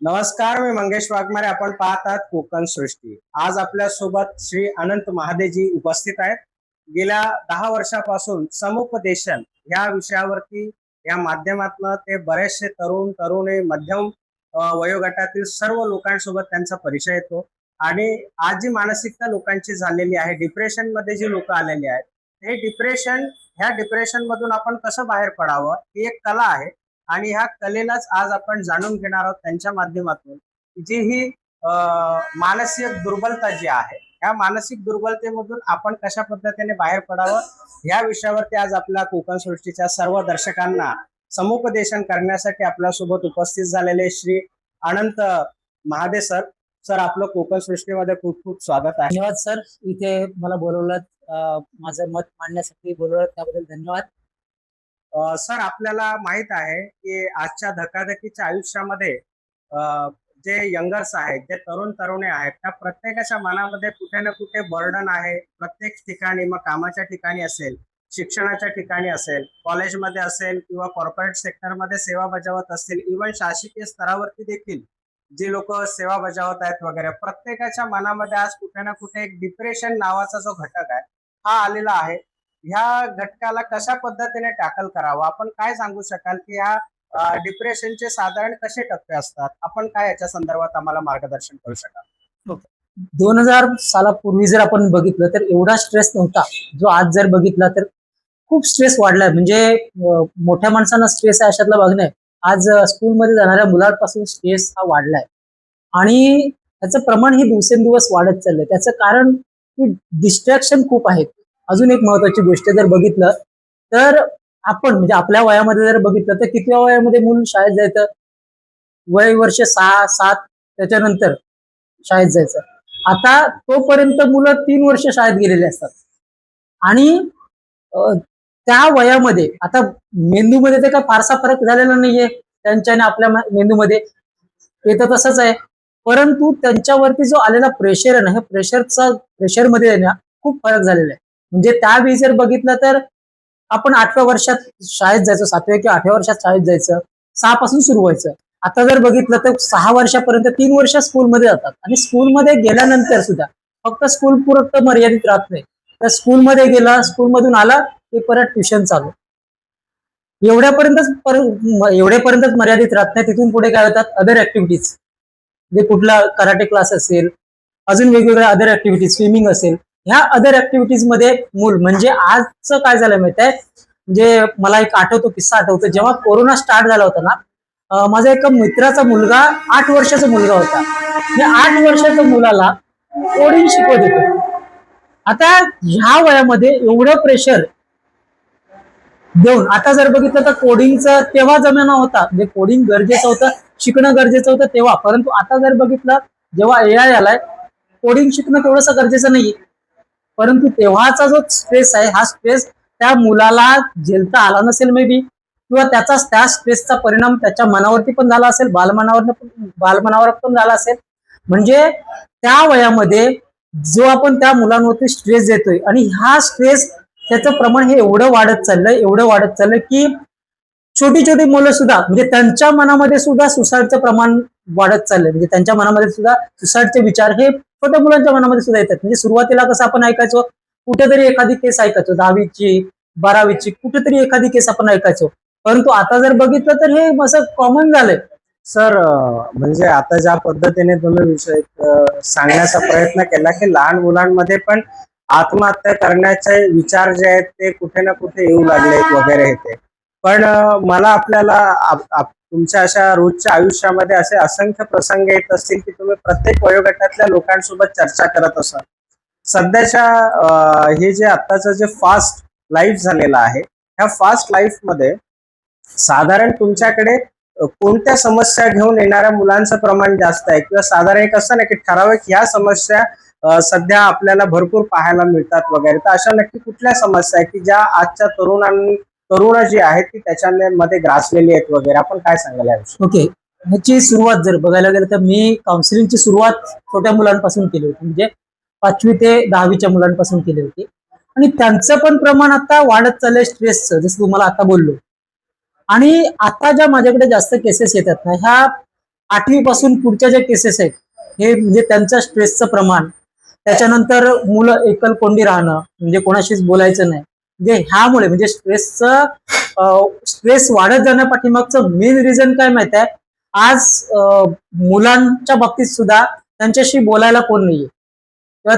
नमस्कार, मी मंगेश वाघमारे. आपण पाहत आहात कोकण सृष्टी. आज आपल्या सोबत श्री अनंत महादेजी उपस्थित आहेत. गेल्या 10 वर्षापासून समुपदेशन या विषयावरती या माध्यमातून ते बरेचसे तरुण तरुणी मध्यम वयोगटातील सर्व लोकांसोबत त्यांचा परिचय येतो. आणि आज जी मानसिकता लोकांची झालेली आहे, डिप्रेशन मध्ये जी लोक आलेली आहेत, हे ह्या डिप्रेशन मधून आपण कसं बाहेर पडावं ही एक कला आहे. आणि ह्या कलेलाच आज आपण जाणून घेणार आहोत त्यांच्या माध्यमातून, जी ही मानसिक दुर्बलता जी आहे, ह्या मानसिक दुर्बलतेमधून आपण कशा पद्धतीने बाहेर पडावं या विषयावरती आज आपल्या कोकण सृष्टीच्या सर्व दर्शकांना समुपदेशन करण्यासाठी आपल्यासोबत उपस्थित झालेले श्री अनंत महादे सर. सर, आपलं कोकण सृष्टीमध्ये खूप खूप स्वागत आहे. धन्यवाद सर, इथे मला बोलवलं, माझं मत मांडण्यासाठी बोलवलं, त्याबद्दल धन्यवाद. सर, आपल्याला माहित आहे की आजच्या धकाधकीच्या आयुष्यामध्ये जे यंगर्स आहेत, जे तरुण तरुणी आहेत, त्या प्रत्येकाच्या मनामध्ये कुठे ना कुठे बर्डन आहे. प्रत्येक ठिकाणी, मग कामाच्या ठिकाणी असेल, शिक्षणाच्या ठिकाणी असेल, कॉलेजमध्ये असेल किंवा कॉर्पोरेट सेक्टरमध्ये सेवा बजावत असतील, इव्हन शासकीय स्तरावरती देखील जे लोक सेवा बजावत आहेत वगैरे, प्रत्येकाच्या मनामध्ये आज कुठे ना कुठे एक डिप्रेशन नावाचा जो घटक आहे हा आलेला आहे. ह्या घटकाला कशा पद्धतीने टॅकल करावं, आपण काय सांगू शकाल की ह्या डिप्रेशनचे साधारण कसे टप्पे असतात? आपण काय याच्या संदर्भात आम्हाला मार्गदर्शन करू शकाल? 2000 सालापूर्वी जर आपण बघितलं तर एवढा स्ट्रेस नव्हता जो आज जर बघितला तर खूप स्ट्रेस वाढलाय. म्हणजे मोठ्या माणसांना स्ट्रेस आहे अशातला भाग नाही. आज स्कूलमध्ये जाणाऱ्या मुलांपासून स्ट्रेस हा वाढलाय आणि त्याचं प्रमाण हे दिवसेंदिवस वाढत चाललंय. त्याचं कारण डिस्ट्रॅक्शन खूप आहेत. अजून एक महत्वाची गोष्ट जर बघितलं तर आपण म्हणजे आपल्या वयामध्ये जर बघितलं तर कितव्या वयामध्ये मूल शाळेत जायचं? वय वर्ष 6-7 त्याच्यानंतर शाळेत जायचं. आता तोपर्यंत मुलं 3 वर्ष शाळेत गेलेले असतात आणि त्या वयामध्ये आता मेंदूमध्ये ते काय फारसा फरक झालेला नाहीये त्यांच्या आणि आपल्या मेंदूमध्ये, ते तर तसंच आहे. परंतु त्यांच्यावरती जो आलेला प्रेशर आहे ना, हे प्रेशरमध्ये ना खूप फरक झालेला आहे. म्हणजे त्यावेळी जर बघितलं तर आपण 8व्या वर्षात शाळेत जायचो, 7व्या किंवा 8व्या वर्षात शाळेत जायचं, 6 पासून सुरू व्हायचं. आता जर बघितलं तर 6 वर्षापर्यंत 3 वर्ष स्कूलमध्ये जातात आणि स्कूलमध्ये गेल्यानंतर सुद्धा फक्त स्कूल पुरतं मर्यादित राहत नाही. तर स्कूलमध्ये गेला, स्कूलमधून आला की परत ट्युशन चालू, एवढ्यापर्यंतच मर्यादित राहत नाही. तिथून पुढे काय होतात अदर ऍक्टिव्हिटीज, म्हणजे कुठला कराटे क्लास असेल, अजून वेगवेगळ्या अदर ऍक्टिव्हिटीज, स्विमिंग असेल, ह्या अदर ऍक्टिव्हिटीज मध्ये मूल म्हणजे आजचं काय झालं माहिती आहे. म्हणजे मला एक किस्सा आठवतो. जेव्हा कोरोना स्टार्ट झाला होता ना, माझ्या एका मित्राचा मुलगा 8 वर्षाचा मुलगा होता. या 8 वर्षाच्या मुलाला कोडिंग शिकवत होते. आता ह्या वयामध्ये एवढं प्रेशर देऊन आता जर बघितलं तर कोडिंगचं तेव्हा जमाना होता, म्हणजे कोडिंग गरजेचं होतं, शिकणं गरजेचं होतं तेव्हा. परंतु आता जर बघितलं जेव्हा AI आलाय, कोडिंग शिकणं तेवढंसं गरजेचं नाहीये. परंतु तेव्हाचा जो स्ट्रेस आहे, हा स्ट्रेस त्या मुलाला झेलता आला नसेल मे बी, किंवा त्या स्ट्रेसचा परिणाम त्याच्या मनावरती पण झाला असेल, बालमनावर पण झाला असेल. म्हणजे त्या वयामध्ये जो आपण त्या मुलांवरती स्ट्रेस देतोय आणि हा स्ट्रेस त्याचं प्रमाण हे एवढं वाढत चाललंय की छोटी छोटी मुलं सुद्धा म्हणजे त्यांच्या मनामध्ये सुद्धा सुसाईडचं प्रमाण वाढत चाललंय. म्हणजे त्यांच्या मनामध्ये सुद्धा सुसाईडचे विचार हे छोट्या मुलांच्या मनामध्ये सुद्धा येतात. म्हणजे सुरुवातीला कसं आपण ऐकायचो, कुठेतरी एखादी केस ऐकायचो, 10वीची 12वीची कुठेतरी एखादी केस आपण ऐकायचो. परंतु आता जर बघितलं तर हे असं कॉमन झालंय. सर, म्हणजे आता ज्या पद्धतीने तुम्ही विषय सांगण्याचा प्रयत्न केला की लहान मुलांमध्ये पण आत्महत्या करण्याचे विचार जे आहेत ते कुठे ना कुठे येऊ लागलेत वगैरे हे ते. पण मला आपल्याला तुमच्या अशा रोजच्या आयुष्यामध्ये असे असंख्य प्रसंग येत असतील की तुम्ही प्रत्येक वयोगटातल्या लोकांसोबत चर्चा करत असाल. सध्याच्या हे जे आत्ताचं जे फास्ट लाईफ झालेलं आहे, ह्या फास्ट लाईफ मध्ये साधारण तुमच्याकडे कोणत्या समस्या घेऊन येणाऱ्या मुलांचं प्रमाण जास्त आहे? किंवा साधारण एक असं ना की ठराविक ह्या समस्या सध्या आपल्याला भरपूर पाहायला मिळतात वगैरे, तर अशा नक्की कुठल्या समस्या आहेत की ज्या आजच्या तरुण जी आहेत ती त्याच्यामध्ये ग्रासलेली आहेत वगैरे, आपण काय सांगाल याविषयी? ओके, ह्याची सुरुवात जर बघायला गेलं तर मी काउन्सिलिंगची सुरुवात छोट्या मुलांपासून केली होती. म्हणजे 5वी ते 10वीच्या मुलांपासून केली होती आणि त्यांचं पण प्रमाण आता वाढत चाललंय स्ट्रेसचं, जसं तुम्हाला आता बोललो. आणि आता ज्या माझ्याकडे जास्त केसेस येतात ना, ह्या 8वी पासून पुढच्या ज्या केसेस आहेत हे म्हणजे त्यांचं स्ट्रेसचं प्रमाण, त्याच्यानंतर मुलं एकलकोंडी राहणं, म्हणजे कोणाशीच बोलायचं नाही, म्हणजे ह्यामुळे म्हणजे स्ट्रेस वाढत जाण्यापाठीमागचं मेन रिझन काय माहित आहे? आज मुलांच्या बाबतीत सुद्धा त्यांच्याशी बोलायला कोण नाहीये किंवा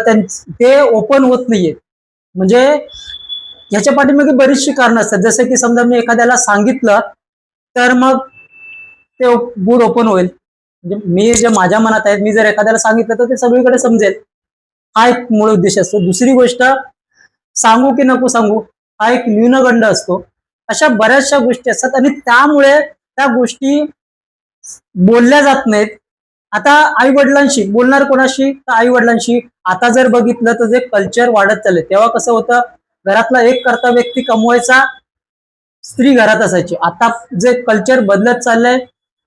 ते ओपन होत नाहीये. म्हणजे ह्याच्या पाठीमागे बरीचशी कारणं असतात. जसं की समजा मी एखाद्याला सांगितलं तर मग ते गुड ओपन होईल. म्हणजे मी जे माझ्या मनात आहे, मी जर एखाद्याला सांगितलं तर ते सगळीकडे समजेल, हा एक मूळ उद्देश असतो. दुसरी गोष्ट, सांगू की नको सांगू हा एक न्यूनगंड असतो. अशा बऱ्याचशा गोष्टी असतात आणि त्यामुळे त्या गोष्टी बोलल्या जात नाहीत. आता आई वडिलांशी बोलणार कोणाशी? तर आई वडिलांशी. आता जर बघितलं तर जे कल्चर वाढत चाललंय, तेव्हा कसं होतं, घरातला एक करता व्यक्ती कमवायचा, स्त्री घरात असायची. आता जे कल्चर बदलत चाललंय,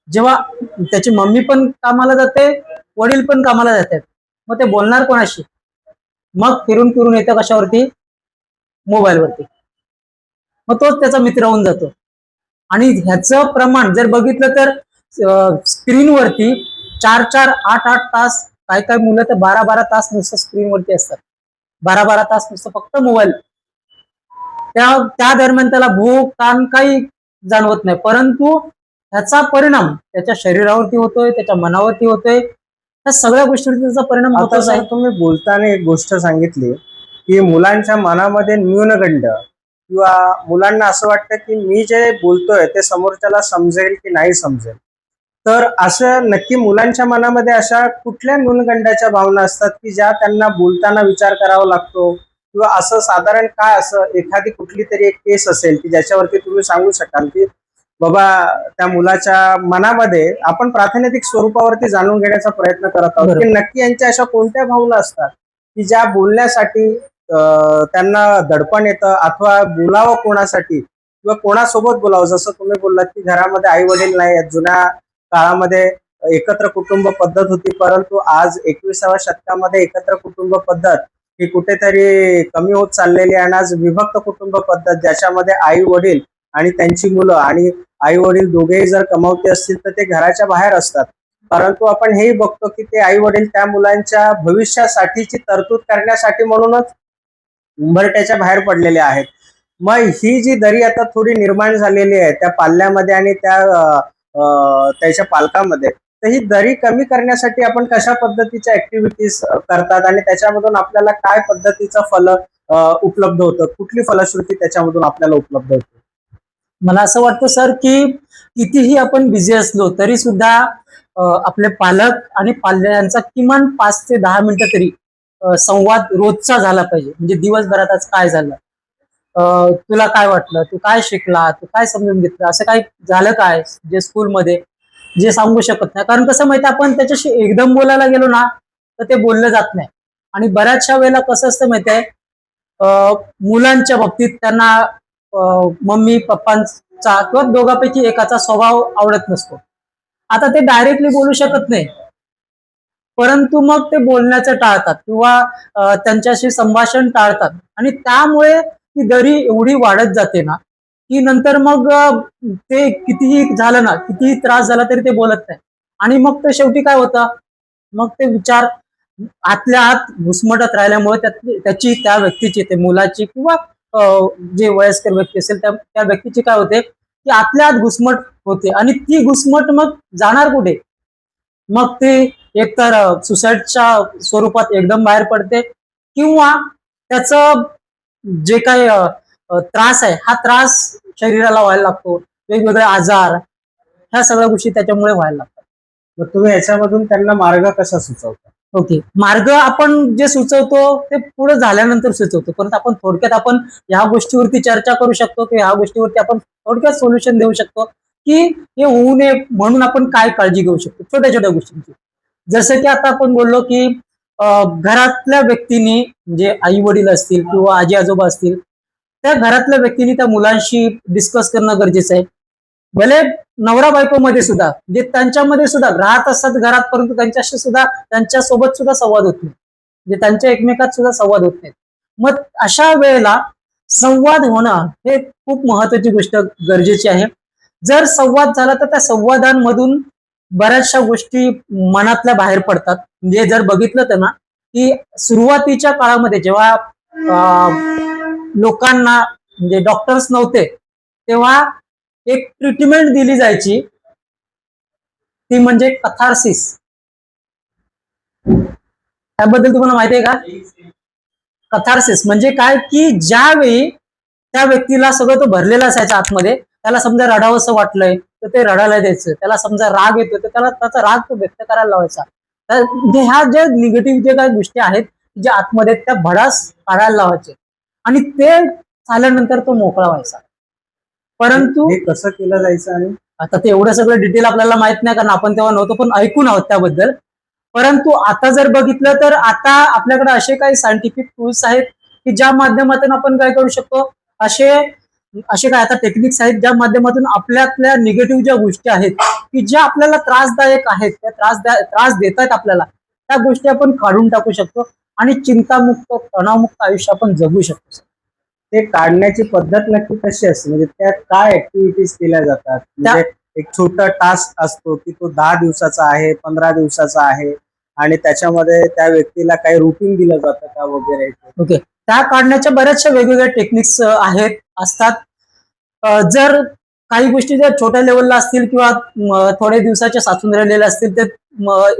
जेव्हा त्याची मम्मी पण कामाला जाते, वडील पण कामाला जातात, मग ते बोलणार कोणाशी? मग फिरून फिरून येतं कशावरती? मोबाईलवरती. मग तोच त्याचा मित्र होऊन जातो. आणि ह्याचं प्रमाण जर बघितलं तर स्क्रीनवरती 4-4, 8-8 तास, काय काय मुलं तर 12-12 तास नुसतं स्क्रीनवरती असतात. 12-12 तास नुसतं फक्त मोबाईल. त्या दरम्यान त्याला भूक ताण काही जाणवत नाही, परंतु त्याचा परिणाम त्याच्या शरीरावरती होतोय, त्याच्या मनावरती होतोय, त्या सगळ्या गोष्टीवरती त्याचा परिणाम आता होतोच आहे. सर तुम्ही बोलताना एक गोष्ट सांगितली की मुलांच्या मनामध्ये न्यूनगंड किंवा मुलांना असं वाटतं की मी जे बोलतोय ते समोरच्याला समजेल की नाही समजेल. तर असं नक्की मुलांच्या मनामध्ये अशा कुठल्या न्यूनगंडाच्या भावना असतात की ज्या त्यांना बोलताना विचार करावा लागतो, किंवा असं साधारण काय असं एखादी कुठली तरी एक केस असेल की ज्याच्यावरती तुम्ही सांगू शकाल की बाबा त्या मुलाच्या मनामध्ये, आपण प्रातिनिधिक स्वरूपावरती जाणून घेण्याचा प्रयत्न करत आहोत की बरोबर. नक्की यांच्या अशा कोणत्या भावना असतात की ज्या बोलण्यासाठी त्यांना दडपण येतं, अथवा बोलावं कोणासाठी किंवा कोणासोबत बोलावं. जसं तुम्ही बोललात की घरामध्ये आई वडील नाही आहेत, जुन्या काळामध्ये एकत्र कुटुंब पद्धत होती, परंतु आज 21व्या शतकामध्ये एकत्र कुटुंब पद्धत ही कुठेतरी कमी होत चाललेली आहे आणि आज विभक्त कुटुंब पद्धत, ज्याच्यामध्ये आई वडील आणि त्यांची मुलं, आणि आई वडील दोघेही जर कमावते असतील तर ते घराच्या बाहेर असतात. परंतु आपण हेही बघतो की ते आई वडील त्या मुलांच्या भविष्यासाठीची तरतूद करण्यासाठी म्हणूनच उंबरट्याच्या बाहेर पडलेले आहेत. मग ही जी दरी आता थोडी निर्माण झालेली आहे त्या पाल्यामध्ये आणि त्याच्या पालकामध्ये, तर ही दरी कमी करण्यासाठी आपण कशा पद्धतीच्या ऍक्टिव्हिटीज करतात आणि त्याच्यामधून आपल्याला काय पद्धतीचं फल उपलब्ध होतं, कुठली फलश्रुती त्याच्यामधून आपल्याला उपलब्ध होते? मला असं वाटतं सर की कितीही आपण बिझी असलो तरी सुद्धा आपले पालक आणि पाल्य यांचा किमान 5 ते 10 मिनिटं तरी संवाद रोजचा झाला पाहिजे. म्हणजे दिवसभरात आज काय झालं, तुला काय वाटलं, तू काय शिकला, तू काय समजून घेतलं, असं काय झालं काय जे स्कूलमध्ये जे सांगू शकत नाही. कारण कसं माहिती, आपण त्याच्याशी एकदम बोलायला गेलो ना तर ते बोललं जात नाही. आणि बऱ्याचशा वेळेला कसं असतं माहिती आहे, मुलांच्या बाबतीत त्यांना मम्मी पप्पांचा किंवा दोघांपैकी एकाचा स्वभाव आवडत नसतो. आता ते डायरेक्टली बोलू शकत नाही, परंतु मग ते बोलण्याचं टाळतात किंवा त्यांच्याशी संभाषण टाळतात. आणि त्यामुळे ती दरी एवढी वाढत जाते ना की नंतर मग ते कितीही झालं ना, कितीही त्रास झाला तरी ते बोलत नाही. आणि मग ते शेवटी काय होतं, मग ते विचार आतल्या आत घुसमटत राहिल्यामुळे त्याची त्या व्यक्तीची, ते मुलाची किंवा जे वयस्कर व्यक्ती असेल त्या व्यक्तीची काय होते की आतल्या आत घुसमट होते. आणि ती घुसमट मग जाणार कुठे? मग ती एकतर सुसाईडच्या स्वरूपात एकदम बाहेर पडते, किंवा त्याचं जे काही त्रास आहे, हा त्रास शरीराला व्हायला लागतो, वेगवेगळे आजार, ह्या सगळ्या गोष्टी त्याच्यामुळे व्हायला लागतात. मग तुम्ही याच्यामधून त्यांना मार्ग कसा सुचवता? ओके, मार्ग आपण जे सुचवतो ते पुढे झाल्यानंतर सुचवतो, परंतु आपण थोडक्यात आपण ह्या गोष्टीवरती चर्चा करू शकतो की ह्या गोष्टीवरती आपण थोडक्यात सोल्युशन देऊ शकतो की हे होऊ नये म्हणून आपण काय काळजी घेऊ शकतो छोट्या छोट्या गोष्टींची. जसं की आता आपण बोललो की घरातल्या व्यक्तींनी, म्हणजे आई वडील असतील किंवा आजी आजोबा असतील, त्या घरातल्या व्यक्तींनी त्या मुलांशी डिस्कस करणं गरजेचं आहे. भले नवरा बायको मध्ये सुद्धा, म्हणजे त्यांच्यामध्ये सुद्धा राहत असतात घरात, परंतु त्यांच्याशी सुद्धा, त्यांच्यासोबत सुद्धा संवाद होत नाही, म्हणजे त्यांच्या एकमेकात सुद्धा संवाद होत नाही. मग अशा वेळेला संवाद होणं हे खूप महत्वाची गोष्ट गरजेची आहे. जर संवाद झाला तर त्या संवादांमधून बऱ्याचशा गोष्टी मनातल्या बाहेर पडतात. म्हणजे जर बघितलं तर ना, की सुरुवातीच्या काळामध्ये जेव्हा लोकांना म्हणजे डॉक्टर्स नव्हते, तेव्हा एक ट्रीटमेंट दिली जायची, ती म्हणजे कथार्सिस. त्याबद्दल तुम्हाला माहिती आहे का? कथार्सिस म्हणजे काय, की ज्यावेळी त्या व्यक्तीला सगळं तो भरलेला असायचा आतमध्ये, त्याला समजा रडावंसं वाटलंय तर ते रडायला द्यायचं, त्याला समजा राग येतो तर त्याला त्याचा राग तो व्यक्त करायला लावायचा. तर म्हणजे ह्या ज्या निगेटिव्ह जे काही गोष्टी आहेत ज्या आतमध्ये त्या भडास काढायला लावायचे आणि ते झाल्यानंतर तो मोकळा व्हायचा. परंतु हे कसं केलं जायचं आणि आता ते एवढं सगळं डिटेल आपल्याला माहित नाही, कारण आपण तेव्हा नव्हतो, पण ऐकून आहोत त्याबद्दल. परंतु आता जर बघितलं तर आता आपल्याकडे असे काही सायंटिफिक टूल्स आहेत की ज्या माध्यमातून आपण काय करू शकतो, असे असे काय आता टेक्निक्स आहेत ज्या माध्यमातून आपल्यातल्या निगेटिव्ह ज्या गोष्टी आहेत की ज्या आपल्याला त्रासदायक आहेत, त्या त्रास देत आहेत आपल्याला, त्या गोष्टी आपण काढून टाकू शकतो आणि चिंतामुक्त तणावमुक्त आयुष्य आपण जगू शकतो. ते काढण्याची पद्धत नक्की कशी असते, म्हणजे त्यात काय ऍक्टिव्हिटीज केल्या जातात? म्हणजे एक छोटा टास्क असतो की तो 10 दिवसाचा आहे, 15 दिवसाचा आहे, आणि त्याच्यामध्ये त्या व्यक्तीला काही रुटीन दिलं जातं का वगैरे? ओके, त्या काढण्याच्या बऱ्याचशा वेगवेगळ्या टेक्निक्स आहेत असतात. जर काही गोष्टी जर छोट्या लेवलला असतील किंवा थोड्या दिवसाच्या साचून राहिलेल्या असतील तर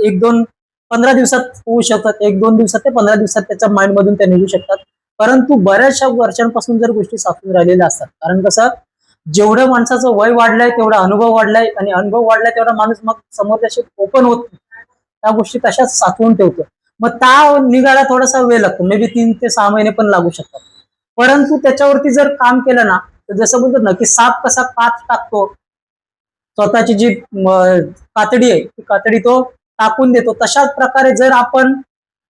1-2-15 दिवसात होऊ शकतात, 1-2 दिवसात ते 15 दिवसात त्याच्या माइंड मधून त्या निघू शकतात. परंतु बऱ्याचशा वर्षांपासून जर गोष्टी साचून राहिलेल्या असतात, कारण कसं, जेवढं माणसाचं वय वाढलंय तेवढा अनुभव वाढलाय, आणि अनुभव वाढलाय तेवढा माणूस मग समोरच्याशी ओपन होत नाही. त्या गोष्टी तशाच साचवून ठेवतो. मग त्या निघायला थोडासा वेळ लागतो, मे बी 3 ते 6 महिने पण लागू शकतात. परंतु त्याच्यावरती जर काम केलं ना, तर जसं बोलतात ना की साप कसा कात टाकतो, स्वतःची जी कातडी आहे ती कातडी तो टाकून देतो, तशाच प्रकारे जर आपण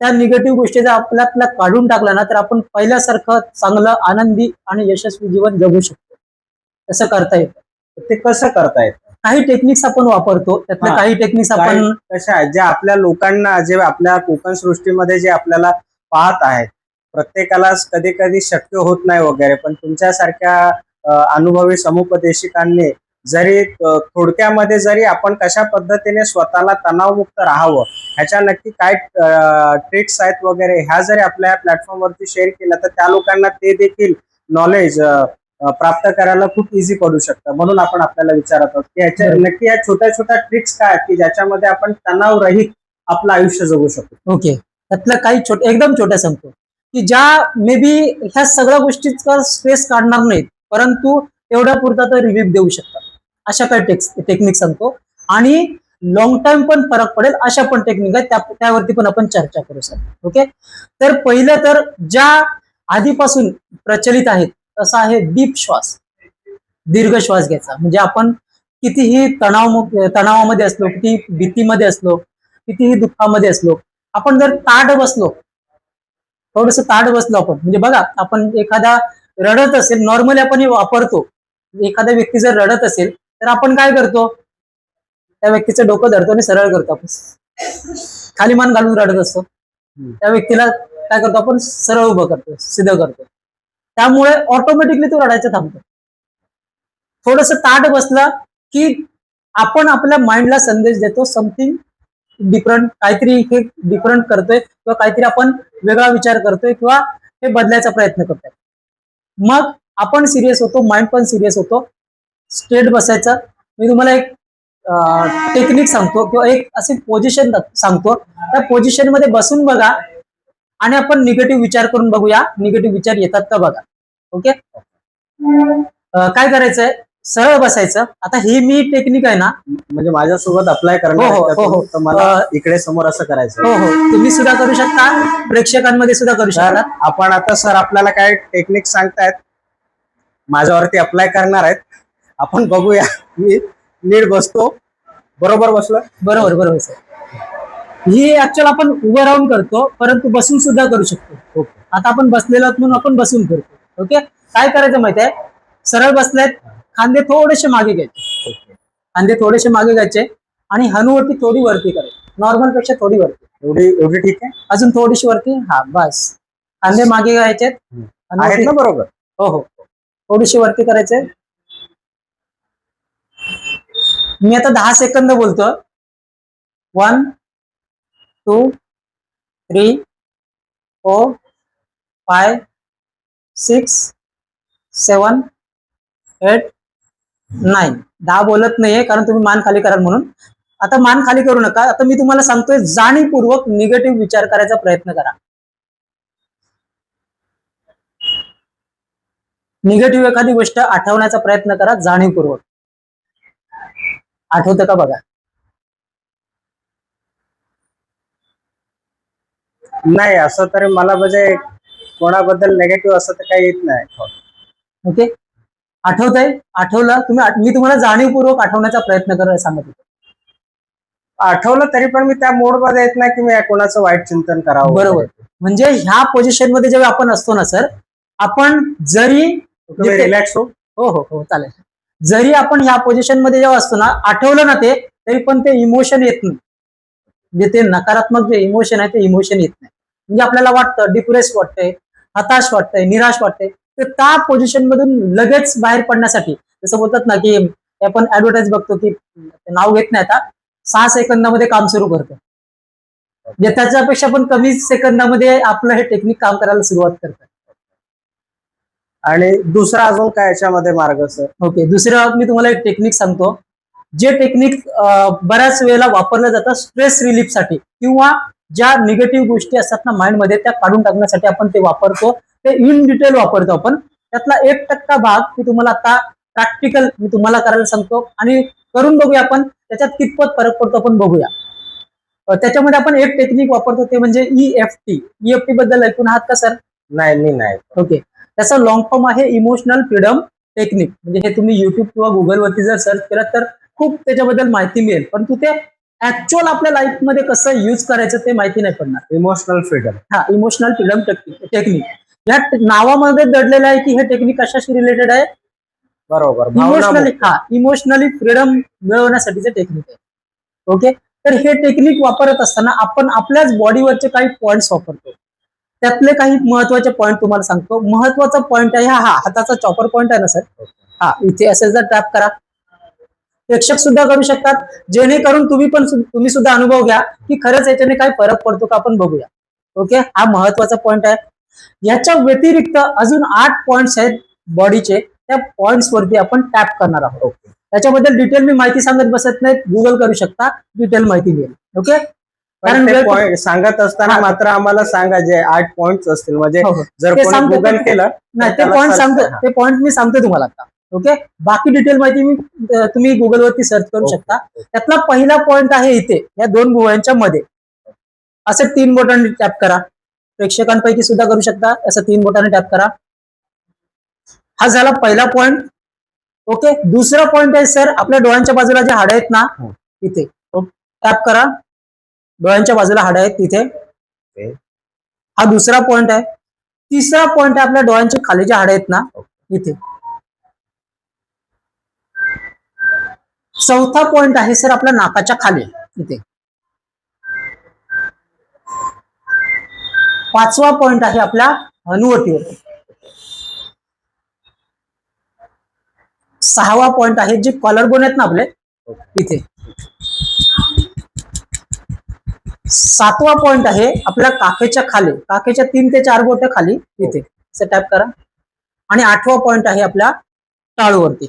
त्या निगेटिव्ह गोष्टी जर आपल्यातल्या काढून टाकल्या ना, तर आपण पहिल्यासारखं चांगलं, आनंदी आणि यशस्वी जीवन जगू शकतो. तसं करता येतं. ते कसं करता येतं? काही टेक्निक्स आपण वापरतो, त्यातल्या काही टेक्निक्स आपण कशा आहेत ज्या आपल्या लोकांना, जे आपल्या कोकण सृष्टीमध्ये जे आपल्याला पाहत आहेत, प्रत्येकाला कधी कधी शक्य होत नाही वगैरे, पण तुमच्यासारख्या अनुभवी समुपदेशकांनी जरी थोडक्यामध्ये जरी आपण कशा पद्धतीने स्वतःला तणावमुक्त राहावं, ह्याच्या नक्की काय ट्रिक्स आहेत वगैरे, ह्या जरी आपल्या प्लॅटफॉर्मवरती शेअर केलं तर त्या लोकांना ते देखील नॉलेज प्राप्त करायला खूप इझी पडू शकतं. म्हणून आपण आपल्याला विचारत आहोत की ह्याच्या नक्की या छोट्या छोट्या ट्रिक्स काय आहेत की ज्याच्यामध्ये आपण तणाव रहित आपलं आयुष्य जगू शकतो. ओके, त्यातलं काही एकदम छोट्या सांगतो की ज्या मे बी ह्या सगळ्या गोष्टीचा स्ट्रेस काढणार नाहीत, परंतु तेवढ्या पुरता तर रिलीफ देऊ शकतात. अशा काही टेक्निक सांगतो, आणि लॉंग टाइम पण फरक पडेल अशा पण टेक्निक आहेत, त्यावरती पण आपण चर्चा करू शकतो. ओके, तर पहिलं तर ज्या आधीपासून प्रचलित आहेत तसा आहे डीप श्वास, दीर्घ श्वास घ्यायचा. म्हणजे आपण कितीही तणावामध्ये असलो, किती भीतीमध्ये असलो, कितीही दुःखामध्ये असलो, आपण जर ताठ बसलो, थोडस ताठ बसलो आपण, म्हणजे बघा, आपण एखादा रडत असेल, नॉर्मली आपण हे वापरतो, एखादा व्यक्ती जर रडत असेल तर आपण काय करतो, त्या व्यक्तीचं डोकं धरतो आणि सरळ करतो, आपण खाली मान घालून रडत असतो, त्या व्यक्तीला काय करतो आपण, सरळ उभं करतो, सिधं करतो. त्यामुळे ऑटोमॅटिकली तो रडायचं थांबतो. थोडस ताट बसला की आपण आपल्या माइंडला संदेश देतो, समथिंग डिफरंट, काहीतरी हे डिफरंट करतोय किंवा काहीतरी आपण वेगळा विचार करतोय किंवा हे बदलायचा प्रयत्न करतोय. मग आपण सिरियस होतो, माइंड पण सिरियस होतो. स्ट्रेट बसायचं. मी तुम्हाला एक टेक्निक सांगतो किंवा एक अशी पोझिशन सांगतो, त्या पोझिशन मध्ये बसून बघा आणि आपण निगेटिव्ह विचार करून बघूया, निगेटिव्ह विचार येतात का बघा. ओके, काय करायचंय, सरळ बसायचं. आता ही मी टेक्निक आहे ना, म्हणजे माझ्यासोबत अप्लाय करणार हो, हो, हो. तर मला इकडे समोर असं करायचं. हो हो, तुम्ही सुद्धा करू शकता, प्रेक्षकांमध्ये सुद्धा करू शकता. आपण आता सर आपल्याला काय टेक्निक सांगतायत, माझ्यावरती अप्लाय करणार आहेत, आपण बघूया. मी नीट बसतो, बरोबर बसलो, बरोबर बरोबर सर. ही ऍक्च्युअल आपण उभं राहून करतो, परंतु बसून सुद्धा करू शकतो. आता आपण बसलेलो आहोत म्हणून आपण बसून करतो. ओके, काय करायचं माहिती आहे, सरळ बसलेत, खांदे थोडेसे मागे घ्यायचे, खांदे थोडेसे मागे घ्यायचे आणि हनुवटी थोडी वरती करायची, नॉर्मल पेक्षा थोडी वरती. एवढी ठीक आहे, अजून थोडीशी वरती. हा, बस. खांदे मागे घ्यायचे आहेत ना, बरोबर. हो हो, थोडीशी वरती करायचे. मी आता 10 सेकंद बोलतो, 1 2 3 4 5 6 7 8 9. 10 बोलत नाहीये कारण तुम्ही मान खाली कराल म्हणून. आता मान खाली करू नका. आता मी तुम्हाला सांगतोय जाणीवपूर्वक निगेटिव्ह विचार करायचा प्रयत्न करा. निगेटिव्ह एखादी गोष्ट आठवण्याचा प्रयत्न करा जाणीवपूर्वक. आठवतं का बघा. नाही, असं तरी मला म्हणजे कोणाबद्दल नेगेटिव्ह असं तर काही येत नाही. ओके, आठवतंय? आठवलं तुम्ही? मी तुम्हाला जाणीवपूर्वक आठवण्याचा प्रयत्न करायला सांगत होतो. आठवलं तरी पण मी त्या मोड मध्ये येत नाही की मी कोणाचं वाईट चिंतन करावं. बरोबर. म्हणजे ह्या पोझिशन मध्ये जेव्हा आपण असतो ना सर, आपण जरी रिलॅक्स हो चालेल. जरी आपण ह्या पोझिशन मध्ये जेव्हा असतो ना, आठवलं ना ते, तरी पण ते इमोशन येत नाही. म्हणजे ते नकारात्मक जे इमोशन आहे ते इमोशन येत नाही. म्हणजे आपल्याला वाटतं डिप्रेस वाटतंय, हताश वाटतंय, निराश वाटतंय, तर त्या पोझिशन मधून लगेच बाहेर पडण्यासाठी जसं बोलतात ना की आपण ऍडव्हर्टाईज बघतो की नाव घेत नाही आता, 6 सेकंदामध्ये काम सुरू करतं. म्हणजे त्याच्यापेक्षा पण कमी सेकंदामध्ये आपलं हे टेक्निक काम करायला सुरुवात करतं. आणि दुसरा अजून काय याच्यामध्ये मार्ग सर? ओके, दुसरं मी तुम्हाला एक टेक्निक सांगतो. जे टेक्निक बऱ्याच वेळेला वापरलं जातं स्ट्रेस रिलीफसाठी किंवा ज्या निगेटिव्ह गोष्टी असतात ना माइंडमध्ये त्या काढून टाकण्यासाठी आपण ते वापरतो. ते इन डिटेल वापरतो आपण. त्यातला 1% भाग मी तुम्हाला आता प्रॅक्टिकल मी तुम्हाला करायला सांगतो आणि करून बघूया आपण त्याच्यात कितपत फरक पडतो आपण बघूया. त्याच्यामध्ये आपण एक टेक्निक वापरतो ते म्हणजे EFT. EFT बद्दल ऐकून आहात का सर? नाही, मी नाही. ओके, त्याचा लॉंग फॉर्म आहे इमोशनल फ्रीडम टेक्निक. म्हणजे हे तुम्ही युट्यूब किंवा गुगलवरती जर सर्च केलं तर खूप त्याच्याबद्दल माहिती मिळेल, परंतु ते ऍक्च्युअल आपल्या लाईफ मध्ये कसं युज करायचं ते माहिती नाही पडणार. Emotional freedom. हा, इमोशनल फ्रीडम टेक्निक. या नावामध्ये दडलेलं आहे की हे टेक्निक कशाशी रिलेटेड आहे? बरोबर, इमोशनली फ्रीडम मिळवण्यासाठीचे टेक्निक आहे. ओके, तर हे टेक्निक वापरत असताना आपण आपल्याच बॉडीवरचे काही पॉइंट्स वापरतो. त्यातले काही महत्वाचे पॉइंट तुम्हाला सांगतो. महत्वाचा पॉइंट आहे हा हाताचा चॉपर पॉइंट आहे ना सर, हा इथे असेल तर टॅप करा. प्रेक्षक सुद्धा करू शकतात, जेणेकरून तुम्ही सुद्धा अनुभव घ्या की खरंच याच्याने काय फरक पडतो का आपण बघूया. ओके, हा महत्वाचा पॉइंट आहे. याच्या व्यतिरिक्त अजून 8 पॉइंट्स आहेत बॉडीचे, त्या पॉइंट्स वरती आपण टॅप करणार आहोत. त्याच्याबद्दल डिटेल मी माहिती सांगत बसत नाही, गुगल करू शकता, डिटेल माहिती मिळेल. ओके, कारण सांगत असताना मात्र आम्हाला सांगा जे 8 पॉइंट्स असतील, म्हणजे जर कोणी गुगल केलं नाही ते पॉइंट सांगतो, ते पॉइंट मी सांगतो तुम्हाला आता. ओके, बाकी डिटेल माहिती तुम्ही गुगलवरती सर्च करू शकता. त्यातला पहिला पॉइंट आहे इथे या 2 भुवयांच्या मध्ये. असे 3 बोटांनी टॅप करा. प्रेक्षकांपैकी सुद्धा करू शकता, असं 3 बोटांनी टॅप करा. हा झाला पहिला पॉइंट. ओके, दुसरा पॉइंट आहे सर आपल्या डोळ्यांच्या बाजूला जे हाड आहेत ना तिथे टॅप करा. डोळ्यांच्या बाजूला हाड आहेत तिथे, हा दुसरा पॉइंट आहे. तिसरा पॉइंट आहे आपल्या डोळ्यांच्या खाली जे हाड आहेत ना इथे. चौथा पॉइंट आहे सर आपल्या नाकाच्या खाली इथे. 5वा पॉइंट आहे आपल्या हनुवटीवर. 6वा पॉइंट आहे जे कॉलर बोन आहेत ना आपले इथे. 7वा पॉइंट आहे आपल्या काखेच्या खाली, काखेच्या 3 ते 4 बोट खाली इथे टॅप करा. आणि 8वा पॉइंट आहे आपल्या टाळूवरती.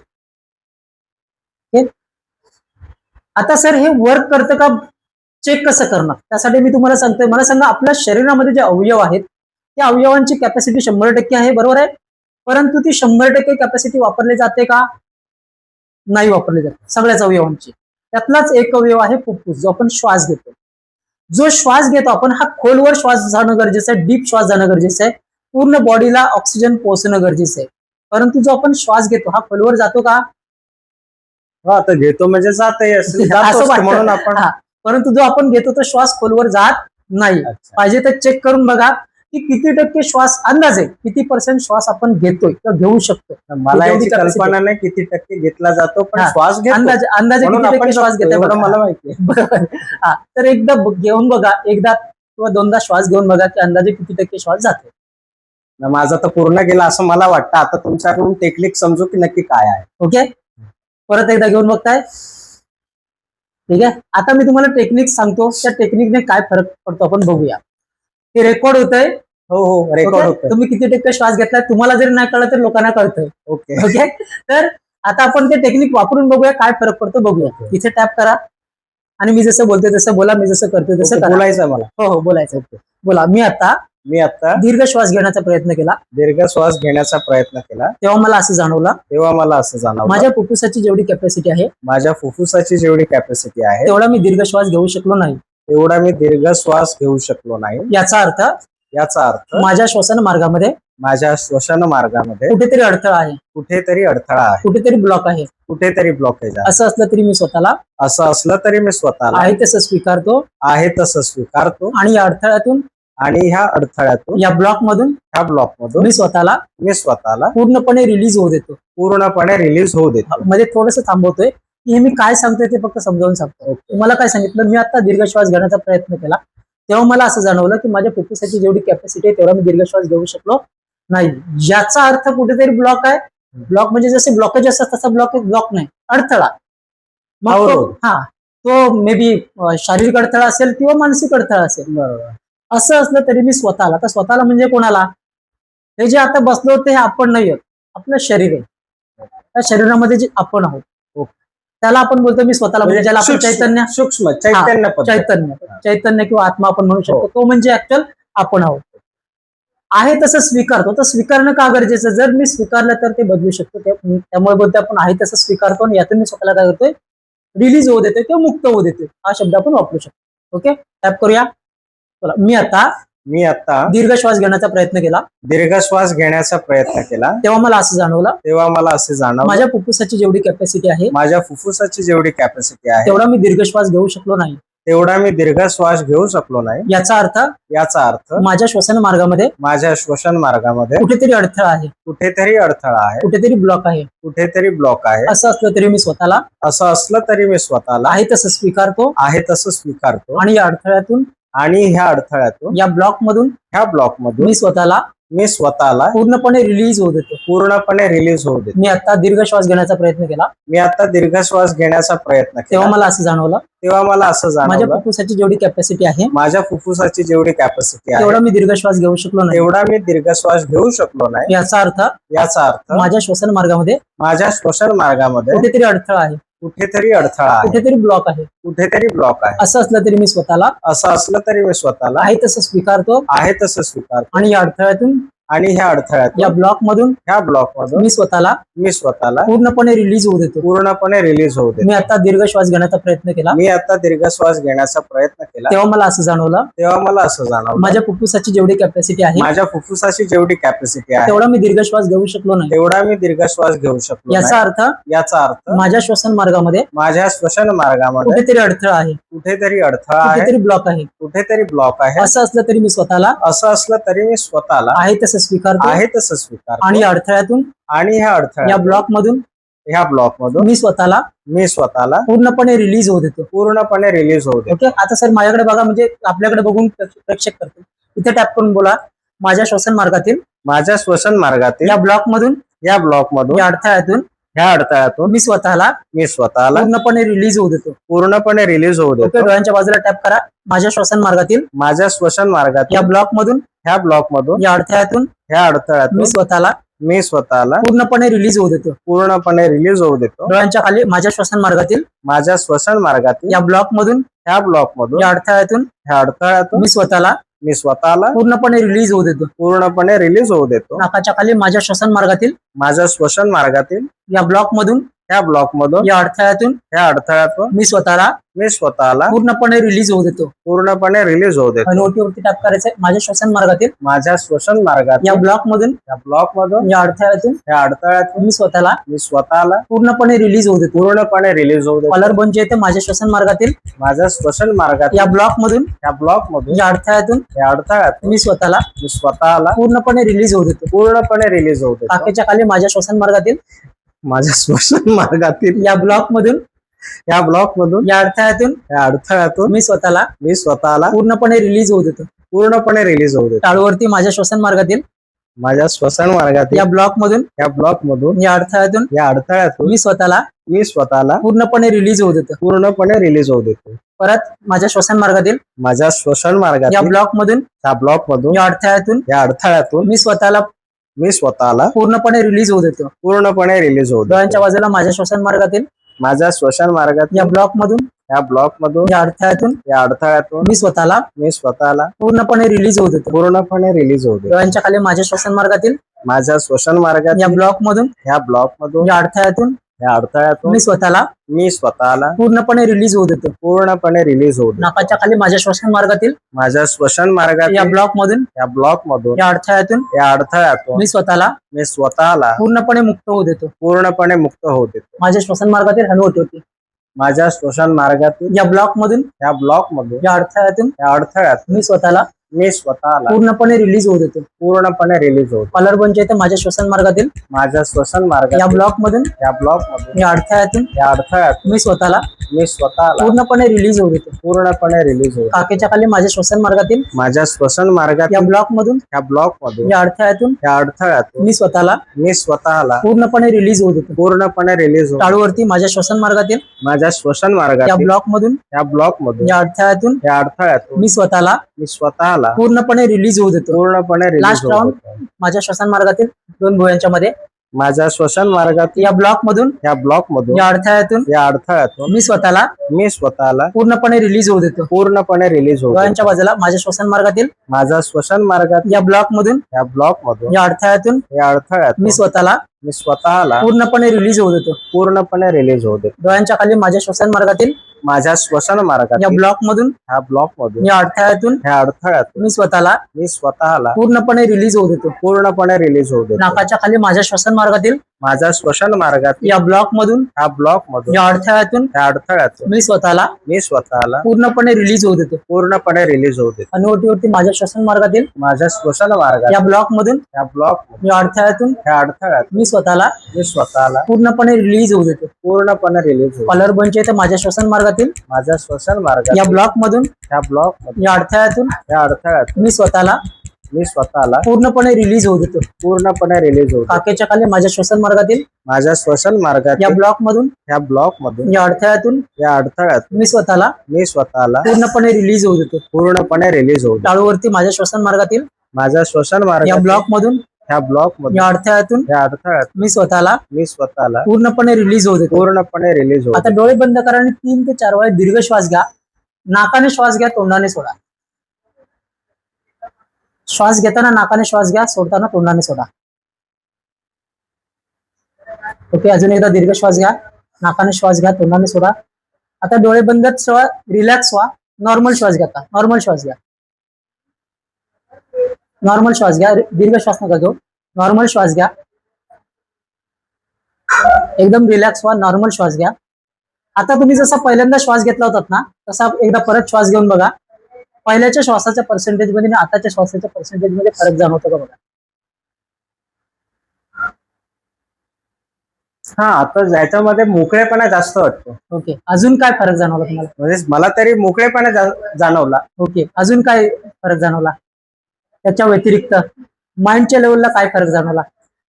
आता सर हे वर्क करतं का चेक कसं करणार, त्यासाठी मी तुम्हाला सांगतोय. मला सांगा, आपल्या शरीरामध्ये जे अवयव आहेत त्या अवयवांची कॅपॅसिटी 100% आहे, बरोबर आहे. परंतु ती 100% कॅपॅसिटी वापरली जाते का? नाही वापरली जाते सगळ्याच अवयवांची. त्यातलाच एक अवयव आहे फुफ्फुस, जो आपण श्वास घेतो. जो श्वास घेतो आपण हा खोलवर श्वास जाणं गरजेचं आहे, डीप श्वास जाणं गरजेचं आहे, पूर्ण बॉडीला ऑक्सिजन पोहोचणं गरजेचं आहे. परंतु जो आपण श्वास घेतो हा खोलवर जातो का? आता घेतो म्हणजे म्हणून आपण, परंतु जो आपण घेतो तो श्वास खोलवर जात नाही. पाहिजे तर चेक करून बघा की किती टक्के श्वास, अंदाजे किती % श्वास आपण घेतोय किंवा घेऊ शकतो. मला याची कल्पना नाही किती टक्के घेतला जातो, पण श्वास घेतो. अंदाजे किती टक्के श्वास घेतो मला माहिती आहे. बरोबर. तर एकदा घेऊन बघा, एकदा किंवा दोनदा श्वास घेऊन बघा की अंदाजे किती टक्के श्वास जातो. माझा तर पूर्ण गेला असं मला वाटतं. आता तुमच्याकडून टेक्निक समजू की नक्की काय आहे. ओके, परत एकदा घेऊन बघताय. ठीक आहे. आता मी तुम्हाला टेक्निक सांगतो, त्या टेक्निकने काय फरक पडतो आपण बघूया. हे रेकॉर्ड होतंय. हो हो, रेकॉर्ड होतं. तुम्ही किती टक्के श्वास घेतला तुम्हाला जरी नाही कळलं तर लोकांना कळतंय. Okay okay. तर आता आपण ते टेक्निक वापरून बघूया काय फरक पडतो बघूया. ओके. इथे टॅप करा आणि मी जसं बोलतोय तसं बोला, मी जसं करतोय तसं ओके, करा. बोलायचं मला. हो हो, बोलायचं. ओके. बोला. मी आता दीर्घ श्वास घेण्याचा प्रयत्न केला दीर्घ श्वास घेण्याचा प्रयत्न केला, तेव्हा मला असं जाणवलं तेव्हा मला असं जाणवलं माझ्या फुफ्फुसाची जेवढी कॅपॅसिटी आहे माझ्या फुफ्फुसाची जेवढी कॅपॅसिटी आहे तेवढा मी दीर्घ श्वास घेऊ शकलो नाही. तेवढा मी दीर्घ श्वास घेऊ शकलो नाही. याचा अर्थ याचा अर्थ माझ्या श्वसन मार्गामध्ये माझ्या श्वसन मार्गामध्ये कुठेतरी अडथळा आहे, कुठेतरी अडथळा आहे, कुठेतरी ब्लॉक आहे. कुठेतरी ब्लॉकेज आहे. असं असलं तरी मी स्वतःला असं असलं तरी मी स्वतःला आहे तसं स्वीकारतो आहे तसं स्वीकारतो आणि या अडथळ्यातून, आणि ह्या अडथळ्यातून, या ब्लॉक मधून ह्या ब्लॉक मधून मी स्वतःला पूर्णपणे रिलीज होऊ देतो. रिलीज होऊ देतो. मध्ये थोडंसं थांबवतोय की हे मी काय सांगतोय ते फक्त समजावून सांगतो. तुम्हाला काय सांगितलं, मी आता दीर्घ श्वास घेण्याचा प्रयत्न केला तेव्हा मला असं जाणवलं की माझ्या फुफ्फुसाची जेवढी कॅपॅसिटी आहे तेवढा मी दीर्घ श्वास घेऊ शकलो नाही. ज्याचा अर्थ कुठेतरी ब्लॉक आहे. ब्लॉक म्हणजे जसे ब्लॉकेज असतात तसा ब्लॉक नाही, अडथळा. मग अवरोध. तो मे बी शारीरिक अडथळा असेल किंवा मानसिक अडथळा असेल. बरोबर. असं असलं तरी मी स्वतःला, तर स्वतःला म्हणजे कोणाला, हे जे आता बसलो ते आपण नाही आहोत, आपलं शरीर आहे. त्या शरीरामध्ये जे आपण आहोत त्याला आपण बोलतो मी स्वतःला, म्हणजे ज्याला आपण चैतन्य, सूक्ष्म चैतन्य किंवा आत्मा आपण म्हणू शकतो. तो म्हणजे ऍक्च्युअल आपण आहोत. आहे तसं स्वीकारतो. तर स्वीकारणं का गरजेचं, जर मी स्वीकारलं तर ते बदलू शकतो. त्यामुळे बोलतो आपण आहे तसं स्वीकारतो आणि यातून मी स्वतःला काय करतोय, रिलीज होऊ देतोय किंवा मुक्त होऊ देतोय. हा शब्द आपण वापरू शकतो. ओके, टॅप करूया. चला. मी आता दीर्घ श्वास घेण्याचा प्रयत्न केला तेव्हा मला असं जाणवलं माझ्या फुफ्फुसाची जेवढी कॅपॅसिटी आहे तेवढा मी दीर्घ श्वास घेऊ शकलो नाही. याचा अर्थ माझ्या श्वसन मार्गामध्ये कुठेतरी अडथळा आहे, कुठेतरी ब्लॉक आहे. असं असलं तरी मी स्वतःला आहे तसं स्वीकारतो आणि या अडथळ्यातून, ह्या अडथळ्यातून, या ब्लॉक मधून मी स्वतःला पूर्णपणे रिलीज होऊ देतो. मी आता दीर्घ श्वास घेण्याचा प्रयत्न केला तेव्हा मला असं जाणवलं माझ्या फुफ्फुसाची जेवढी कॅपॅसिटी आहे तेवढा मी दीर्घ श्वास घेऊ शकलो नाही. याचा अर्थ माझ्या श्वसन मार्गामध्ये कुठेतरी अडथळा आहे, कुठेतरी ब्लॉक आहे. असं असलं तरी मी स्वतःला आहे तसं स्वीकारतो आणि या अडथळ्यातून, या ब्लॉक मधून मी स्वतःला पूर्णपणे रिलीज होऊ देतो. मी आता दीर्घ श्वास घेण्याचा प्रयत्न केला तेव्हा मला असं जाणवलं माझ्या फुफ्फुसाची जेवढी कॅपॅसिटी आहे तेवढा मी दीर्घ श्वास घेऊ शकलो नाही. याचा अर्थ माझ्या श्वसन मार्गामध्ये कुठेतरी अडथळा आहे, कुठेतरी ब्लॉक आहे. असं असलं तरी मी स्वतःला आहे तसं स्वीकारतो आणि या अडथळ्यातून, या ब्लॉक मधून मी स्वतःला पूर्णपणे रिलीज होऊ देतो. ओके. आता सर माझ्याकडे बघा, म्हणजे आपल्याकडे बघून प्रेक्षक करतो. इथे टॅप करून बोला, माझ्या श्वसन मार्गातील या ब्लॉक मधून, या अडथळ्यातून मी स्वतःला पूर्णपणे रिलीज होऊ देतो. ओके. डोळ्यांच्या बाजूला टॅप करा. माझ्या श्वसन मार्गातील या ब्लॉक मधून, या अडथळ्यातून मी स्वतःला पूर्णपणे रिलीज होऊ देतो. डोळ्यांच्या खाली माझ्या श्वसन मार्गातील या ब्लॉक मधून, या अडथळ्यातून मी स्वतःला पूर्णपणे रिलीज होऊ देतो. नाकाच्या खाली माझ्या श्वसन मार्गातील या ब्लॉक मधून, या अडथळ्यातून मी स्वतःला पूर्णपणे रिलीज होऊ देतो. आणि ओटीवरती टॅप करायचंय. माझ्या श्वसन मार्गातील या ब्लॉक मधून, या अडथळ्यातून मी स्वतःला पूर्णपणे रिलीज होऊ देतो. कॉलर बोन जे येते माझ्या श्वसन मार्गातील या ब्लॉक मधून, या अडथळ्यातून मी स्वतःला पूर्णपणे रिलीज होऊ देतो. नाकाच्या खाली माझ्या श्वसन मार्गातील या ब्लॉक मधून, या अडथळ्यातून मी स्वतःला पूर्णपणे रिलीज होऊ देतो. टाळूवरती माझ्या श्वसन मार्गातील या ब्लॉक मधून, या अडथळ्यातून मी स्वतःला मी स्वतःला पूर्णपणे रिलीज होऊ देतो. पूर्णपणे रिलीज होऊ देतो. परत माझ्या श्वसन मार्गातील माझ्या श्वसन या मार्गात ब्लॉक मधून त्या ब्लॉक मधून या अडथळ्यातून या अडथळ्यातून मी स्वतःला पूर्णपणे रिलीज होऊ देतो. डोळ्यांच्या बाजूला माझ्या श्वसन मार्गातील माझ्या श्वसन मार्गात या ब्लॉक मधून या ब्लॉक मधून या अडथळ्यातून मी स्वतःला पूर्णपणे रिलीज होऊ देतो. डोळ्यांच्या खाली माझ्या श्वसन मार्गातील माझ्या श्वसन मार्गात या ब्लॉक मधून या ब्लॉक मधून या अडथळ्यातून या अडथळ्यातून मी स्वतःला पूर्णपणे रिलीज होऊ देतो. नाकाच्या खाली माझ्या श्वसन मार्गातील माझ्या श्वसन मार्गात या ब्लॉक मधून या ब्लॉक मधून या अडथळ्यातून या अडथळ्यातून मी स्वतःला पूर्णपणे मुक्त होऊ देतो. माझ्या श्वसन मार्गातील हनुवटी होती. माझ्या श्वसन मार्गातून या ब्लॉक मधून या ब्लॉक मधून या अडथळ्यातून मी स्वतःला पूर्णपणे रिलीज होऊ देतो. कॉलरबोनच्या इथे माझ्या श्वसन मार्गातील माझ्या श्वसन मार्गात या ब्लॉक मधून या ब्लॉक मधून या अडथळ्यातून मी स्वतःला पूर्णपणे रिलीज होऊ देतो. देतो. काकेच्या खाली माझ्या श्वसन मार्गातील माझ्या श्वसन मार्गात या ब्लॉक मधून या ब्लॉक मधून या अडथळ्यातून मी स्वतःला पूर्णपणे रिलीज होऊ देतो. टाळूवरती माझ्या श्वसन मार्गातील माझ्या श्वसन मार्गात या ब्लॉक मधून या ब्लॉक मधून या अडथळ्यातून मी स्वतःला पूर्णपणे रिलीज होऊ देतो. लास्ट राऊंड माझ्या श्वसन मार्गातील 2 भुवयांच्या मध्ये माझ्या श्वसन मार्गात या ब्लॉक मधून या ब्लॉक मधून या अडथळ्यातून मी स्वतःला पूर्णपणे रिलीज होऊ देतो. डोळ्यांच्या बाजूला माझ्या श्वसन मार्गातील माझ्या श्वसन मार्गात या ब्लॉक मधून या ब्लॉक मधून या अडथळ्यातून या अडथळ्यात मी स्वतःला पूर्णपणे रिलीज होऊ देतो. डोळ्यांच्या खाली माझ्या श्वसन मार्गातील माझ्या श्वसन मार्गात या ब्लॉक मधून या ब्लॉक मधून या अडथळ्यातून या अडथळ्यात मी स्वतःला पूर्णपणे रिलीज होऊ देतो. नाकाच्या खाली माझ्या श्वसन मार्गातील माझ्या श्वसन मार्गात या ब्लॉक मधून या अडथळ्यातून मी स्वतःला पूर्णपणे रिलीज होऊ देतो. हनुवटीवरती माझ्या श्वसन मार्गातील माझ्या श्वसन मार्गात या ब्लॉक मधून या अडथळ्यातून मी स्वतःला पूर्णपणे रिलीज होऊ देतो. कॉलरबोनच्या इथे माझ्या श्वसन मार्गातील माझ्या श्वसन मार्गात या ब्लॉक मधून या अडथळ्यात या अडथळ्यातून मी स्वतःला पूर्णपणे रिलीज होऊ देतो. काकेच्या खाली माझ्या श्वसन मार्गातील माझ्या श्वसन मार्गात या ब्लॉक मधून या अडथळ्यातून मी स्वतःला पूर्णपणे रिलीज होऊ देतो. टाळूवरती माझ्या श्वसन मार्गातील माझ्या श्वसन या मार्गात ब्लॉक मधून या ब्लॉक मधून या अडथळ्यातून मी स्वतःला पूर्णपणे रिलीज होऊ देतो. आता डोळे बंद करा आणि 3 ते 4 वेळा दीर्घ श्वास घ्या. नाकाने श्वास घ्या, तोंडाने सोडा. श्वास घेताना नाकाने श्वास घ्या, सोडताना तोंडाने सोडा. ओके, अजून एकदा दीर्घ श्वास घ्या, नाकाने श्वास घ्या, तोंडाने सोडा. आता डोळे बंद, रिलॅक्स व्हा. नॉर्मल श्वास घ्या. नॉर्मल श्वास घ्या, दीर्घ श्वास नका घेऊ. नॉर्मल श्वास घ्या, एकदम रिलॅक्स व्हा. नॉर्मल श्वास घ्या. आता तुम्ही जसा पहिल्यांदा श्वास घेतला होता ना, तसा एकदा परत श्वास घेऊन बघा. पहिल्याच्या श्वासाच्या पर्सेंटेज मध्ये आणि आताच्या श्वासाच्या पर्सेंटेज मध्ये फरक जाणवतो का बघा. हा, आता याच्यामध्ये मोकळेपणा जास्त वाटतो. ओके, अजून काय फरक जाणवला तुम्हाला? म्हणजे मला तरी मोकळेपणा जाणवला. ओके, अजून काय फरक जाणवला? त्याच्या व्यतिरिक्त माइंडच्या लेवलला काय फरक जाणवला?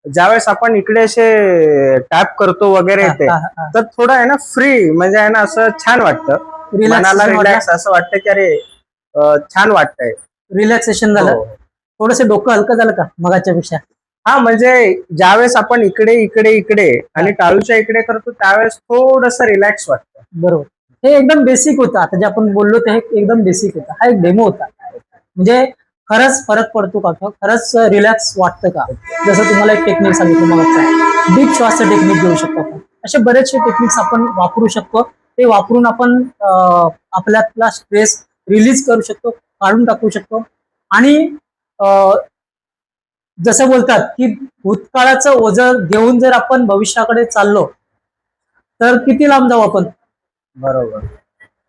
ज्यावेळेस आपण इकडे असे टॅप करतो वगैरे येते, तर थोडं आहे ना फ्री, म्हणजे आहे ना असं छान वाटतं. मनाला रिलॅक्स असं वाटतं की अरे छान वाटतंय. रिलॅक्सेशन झालं. थोडंसं डोकं हलकं झालं का मगाच्या पेक्षा? हा, म्हणजे ज्यावेळेस आपण इकडे आणि टाळूच्या इकडे करतो त्यावेळेस थोडंसं रिलॅक्स वाटतं. बरोबर. हे एकदम बेसिक होतं. आता जे आपण बोललो ते एकदम बेसिक होतं. हा एक डेमो होता. म्हणजे खरंच फरक पडतो का? खरंच रिलॅक्स वाटतं का? जसं तुम्हाला एक टेक्निक सांगितलं मग डीप श्वासचं टेक्निक घेऊ शकतो आपण. असे बरेचसे टेक्निक्स आपण वापरू शकतो. ते वापरून आपण आपल्यातला स्ट्रेस रिलीज करू शकतो, काढून टाकू शकतो. आणि जसं बोलतात की भूतकाळाचं ओझं घेऊन जर आपण भविष्याकडे चाललो तर किती लांब जाऊ आपण. बरोबर.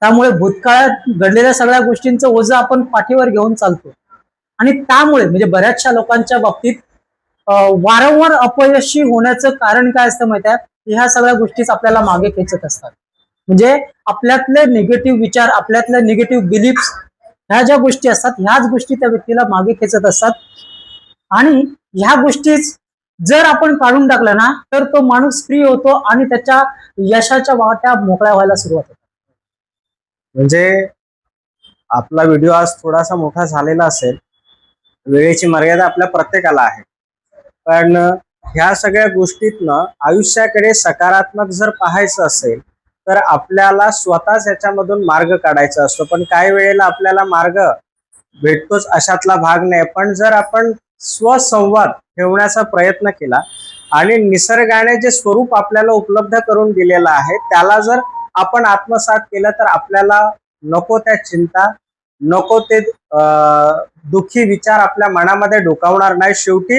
त्यामुळे भूतकाळात घडलेल्या सगळ्या गोष्टींचं ओझं आपण पाठीवर घेऊन चालतो. आणि त्यामुळे म्हणजे बऱ्याचशा लोकांच्या बाबतीत वारंवार अपयशी होण्याचं कारण काय असतं माहिती आहे? ह्या सगळ्या गोष्टीच आपल्याला मागे खेचत असतात. म्हणजे आपल्यातले निगेटिव्ह विचार, आपल्यातले निगेटिव्ह बिलीफ्स, ह्या ज्या गोष्टी असतात ह्याच गोष्टी त्या व्यक्तीला मागे खेचत असतात. आणि ह्या गोष्टीच जर आपण काढून टाकला ना तर तो माणूस फ्री होतो आणि त्याच्या यशाच्या वाट्या मोकळ्या व्हायला सुरुवात होते. म्हणजे आपला व्हिडिओ आज थोडासा मोठा झालेला असेल, वेळेची मर्यादा आपल्या प्रत्येकाला आहे, पण ह्या सगळ्या गोष्टीतनं आयुष्याकडे सकारात्मक जर पाहायचं असेल तर आपल्याला स्वतःच याच्यामधून मार्ग काढायचा असतो. पण काही वेळेला आपल्याला मार्ग भेटतोच अशातला भाग नाही. पण जर आपण स्वसंवाद ठेवण्याचा प्रयत्न केला आणि निसर्गाने जे स्वरूप आपल्याला उपलब्ध करून दिलेलं आहे त्याला जर आपण आत्मसात केलं तर आपल्याला नको त्या चिंता, नको ते दुःखी विचार आपल्या मनामध्ये डोकावणार नाही. शेवटी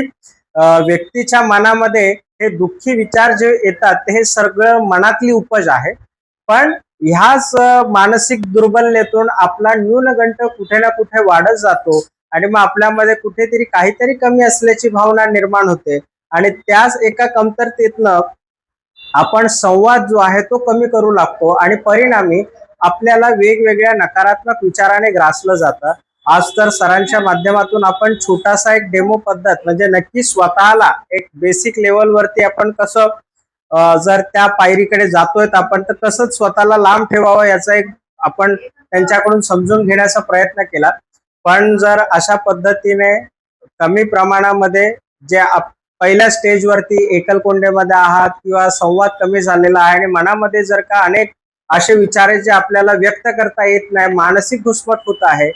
व्यक्तीच्या मनामध्ये हे दुःखी विचार जे येतात ते हे सगळं मनातली उपज आहे. पण ह्याच मानसिक दुर्बलतेतून आपला न्यूनगंड कुठे ना कुठे वाढत जातो आणि मग आपल्यामध्ये कुठेतरी काहीतरी कमी असल्याची भावना निर्माण होते आणि त्याच एका कमतरतेतनं आपण संवाद जो आहे तो कमी करू लागतो आणि परिणामी आपल्याला वेगवेगळ्या नकारात्मक विचाराने ग्रासलं जातं. आज तर सरांच्या माध्यमातून आपण छोटासा एक डेमो पद्धत म्हणजे नक्की स्वतःला एक बेसिक लेवलवरती आपण कसं जर त्या पायरीकडे जातोय आपण तर कसं स्वतःला लांब ठेवावं याचा एक आपण त्यांच्याकडून समजून घेण्याचा प्रयत्न केला. पण जर अशा पद्धतीने कमी प्रमाणामध्ये जे पहिल्या स्टेजवरती एकलकोंडेमध्ये आहात किंवा संवाद कमी झालेला आहे आणि मनामध्ये जर का अनेक असे विचार जे आपल्याला व्यक्त करता येत नाही, मानसिक घुसमट होत आहे,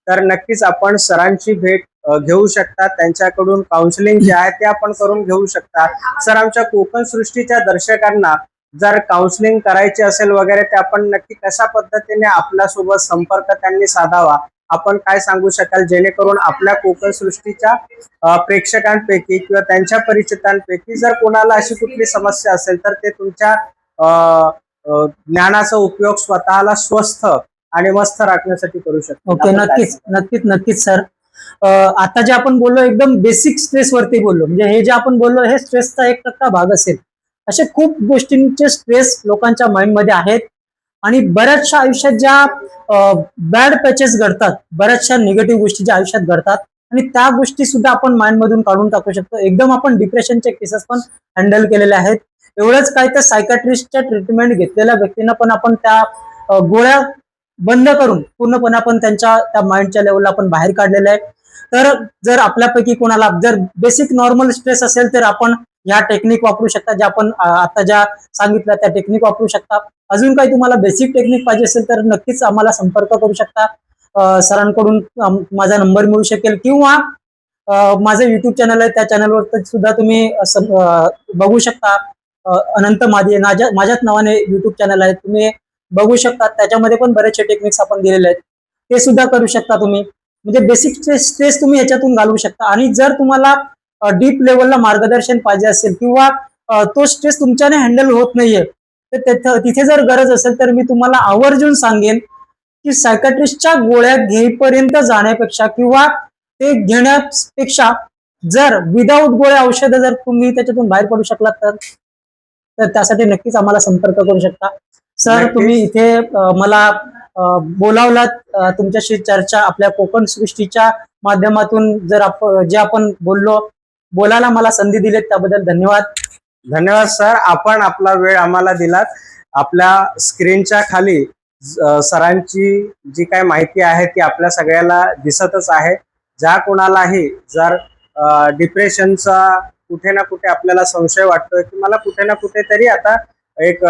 तर नक्कीच आपण सरांची भेट घेऊ शकता. त्यांच्याकडून काउन्सिलिंग जे आहे ते आपण करून घेऊ शकता. सर आमच्या कोकण सृष्टीच्या दर्शकांना जर काउन्सिलिंग करायची असेल वगैरे ते आपण नक्की कशा पद्धतीने आपल्यासोबत संपर्क त्यांनी साधावा, आपण काय सांगू शकाल जेणेकरून आपल्या कोकण सृष्टीच्या प्रेक्षकांपैकी किंवा त्यांच्या परिचितांपैकी जर कोणाला अशी कुठली समस्या असेल तर ते तुमच्या ज्ञानाचा उपयोग स्वतःला स्वस्थ आणि मस्त राखण्यासाठी करू शकतो. ओके, नक्कीच नक्कीच नक्कीच सर. आता जे आपण बोललो एकदम बेसिक स्ट्रेस वरती बोललो, म्हणजे हे जे आपण बोललो हे स्ट्रेसचा 1% भाग असेल. असे खूप गोष्टींचे स्ट्रेस लोकांच्या माइंडमध्ये आहेत आणि बऱ्याचशा आयुष्यात ज्या बॅड पॅचेस घडतात, बऱ्याचशा निगेटिव्ह गोष्टी ज्या आयुष्यात घडतात आणि त्या गोष्टी सुद्धा आपण माइंड मधून काढून टाकू शकतो. एकदम आपण डिप्रेशनचे केसेस पण हँडल केलेले आहेत. एवढंच काय तर सायकॅट्रिस्टच्या ट्रीटमेंट घेतलेल्या व्यक्तींना पण आपण त्या गोळ्या बंद करून पूर्णपणे आपण त्यांच्या त्या माइंडच्या लेवलला आपण बाहेर काढलेलं आहे. तर जर आपल्यापैकी कोणाला जर बेसिक नॉर्मल स्ट्रेस असेल तर आपण ह्या टेक्निक वापरू शकता, ज्या आपण आता ज्या सांगितल्या त्या टेक्निक वापरू शकता. अजून काही तुम्हाला बेसिक टेक्निक पाहिजे असेल तर नक्कीच आम्हाला संपर्क करू शकता. सरांकडून माझा नंबर मिळू शकेल किंवा माझं युट्यूब चॅनल आहे, त्या चॅनलवर सुद्धा तुम्ही बघू शकता. अनंत मादी माझ्याच नावाने युट्यूब चॅनल आहे, तुम्ही बघू शकता. त्याच्यामध्ये पण बरेचसे टेक्निक्स आपण दिलेले आहेत, ते सुद्धा करू शकता तुम्ही. म्हणजे बेसिक स्ट्रेस तुम्ही याच्यातून घालवू शकता. आणि जर तुम्हाला डीप लेवलला मार्गदर्शन पाहिजे असेल किंवा तो स्ट्रेस तुमच्याने हँडल होत नाहीये तर तिथे जर गरज असेल तर मी तुम्हाला आवर्जून सांगेन की सायकॅट्रिस्टच्या गोळ्या घेईपर्यंत जाण्यापेक्षा किंवा ते घेण्यापेक्षा जर विदाऊट गोळ्या औषधं जर तुम्ही त्याच्यातून बाहेर पडू शकलात तर त्यासाठी नक्कीच आम्हाला संपर्क करू शकता. सर तुम्ही इथे मला बोलावलात, तुमच्याशी चर्चा आपल्या कोकण सृष्टीच्या माध्यमातून जर जे आपण बोलायला मला संधी दिली त्याबद्दल धन्यवाद. धन्यवाद सर, आपण आपला वेळ आम्हाला दिलात. आपल्या स्क्रीनच्या खाली सरांची जी काय माहिती आहे ती आपल्या सगळ्याला दिसतच आहे. ज्या कोणालाही जर डिप्रेशनचा कुठे ना कुठे आपल्याला संशय वाटतोय की मला कुठे ना कुठेतरी आता एक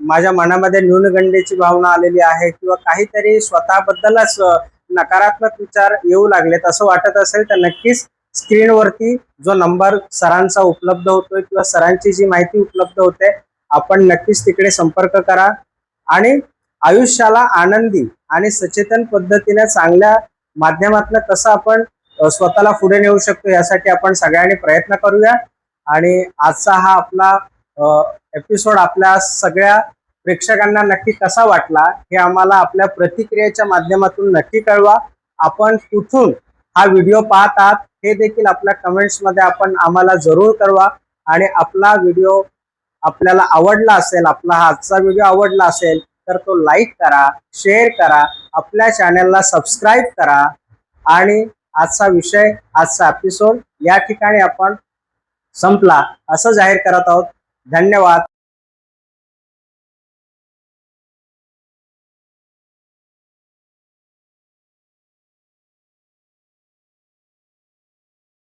माझ्या मनामध्ये न्यूनगंडीची भावना आलेली आहे किंवा काहीतरी स्वतःबद्दलच नकारात्मक विचार येऊ लागलेत असं वाटत असेल तर नक्कीच स्क्रीनवरती जो नंबर सरांचा उपलब्ध होतोय किंवा सरांची जी माहिती उपलब्ध होते आपण नक्कीच तिकडे संपर्क करा आणि आयुष्याला आनंदी आणि सचेतन पद्धतीने चांगल्या माध्यमातून कसं आपण स्वतःला पुढे नेऊ शकतो यासाठी आपण सगळ्यांनी प्रयत्न करूया. आणि आजचा हा आपला एपिसोड आपल्या सगळ्या प्रेक्षकांना नक्की कसा वाटला हे आम्हाला आपल्या प्रतिक्रियेच्या माध्यमातून नक्की कळवा. आपण कुठून हा व्हिडिओ पाहत आहात हे देखील आपल्या कमेंट्समध्ये आपण आम्हाला जरूर कळवा. आणि आपला व्हिडिओ आपल्याला आवडला असेल, आपला आजचा व्हिडिओ आवडला असेल तर तो लाईक करा, शेअर करा, आपल्या चॅनलला सबस्क्राईब करा. आणि आजचा विषय, आजचा एपिसोड या ठिकाणी आपण संपला असं जाहीर करत आहोत. धन्यवाद.